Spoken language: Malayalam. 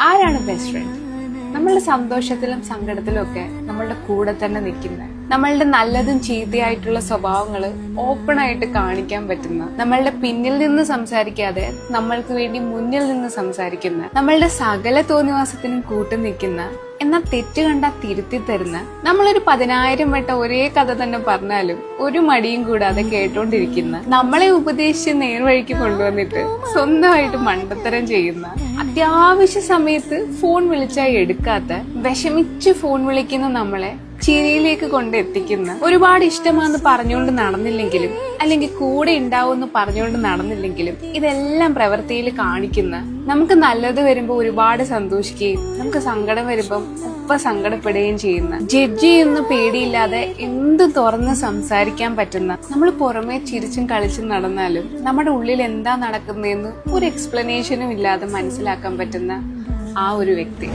ആരാണ് ബെസ്റ്റ് ഫ്രണ്ട്? നമ്മളുടെ സന്തോഷത്തിലും സങ്കടത്തിലും ഒക്കെ നമ്മളുടെ കൂടെ തന്നെ നിൽക്കുന്ന, നമ്മളുടെ നല്ലതും ചീത്തയായിട്ടുള്ള സ്വഭാവങ്ങൾ ഓപ്പൺ ആയിട്ട് കാണിക്കാൻ പറ്റുന്ന, നമ്മളുടെ പിന്നിൽ നിന്ന് സംസാരിക്കാതെ നമ്മൾക്ക് വേണ്ടി മുന്നിൽ നിന്ന് സംസാരിക്കുന്ന, നമ്മളുടെ സകല തോന്നിവാസത്തിനും കൂട്ടു നിൽക്കുന്ന, എന്നാൽ തെറ്റ് കണ്ടാൽ തിരുത്തി തരുന്ന, നമ്മളൊരു 10,000 വട്ടം ഒരേ കഥ തന്നെ പറഞ്ഞാലും ഒരു മടിയും കൂടാതെ കേട്ടോണ്ടിരിക്കുന്ന, നമ്മളെ ഉപദേശിച്ച് നേർവഴിക്ക് കൊണ്ടുവന്നിട്ട് സ്വന്തമായിട്ട് മണ്ടത്തരം ചെയ്യുന്ന, അത്യാവശ്യ സമയത്ത് ഫോൺ വിളിച്ചാൽ എടുക്കാത്ത, വിഷമിച്ച് ഫോൺ വിളിക്കുന്ന നമ്മളെ ചിരിയിലേക്ക് കൊണ്ടെത്തിക്കുന്ന, ഒരുപാട് ഇഷ്ടമാണെന്ന് പറഞ്ഞുകൊണ്ട് നടന്നില്ലെങ്കിലും അല്ലെങ്കിൽ കൂടെ ഉണ്ടാവുമെന്ന് പറഞ്ഞുകൊണ്ട് നടന്നില്ലെങ്കിലും ഇതെല്ലാം പ്രവൃത്തിയിൽ കാണിക്കുന്ന, നമുക്ക് നല്ലത് വരുമ്പോൾ ഒരുപാട് സന്തോഷിക്കുകയും നമുക്ക് സങ്കടം വരുമ്പം ഒപ്പം സങ്കടപ്പെടുകയും ചെയ്യുന്ന, ജഡ്ജ് ചെയ്യുന്ന പേടിയില്ലാതെ എന്ത് തുറന്ന് സംസാരിക്കാൻ പറ്റുന്ന, നമ്മൾ പുറമെ ചിരിച്ചും കളിച്ചും നടന്നാലും നമ്മുടെ ഉള്ളിൽ എന്താ നടക്കുന്നതെന്ന് ഒരു എക്സ്പ്ലനേഷനും ഇല്ലാതെ മനസ്സിലാക്കാൻ പറ്റുന്ന ആ ഒരു വ്യക്തി.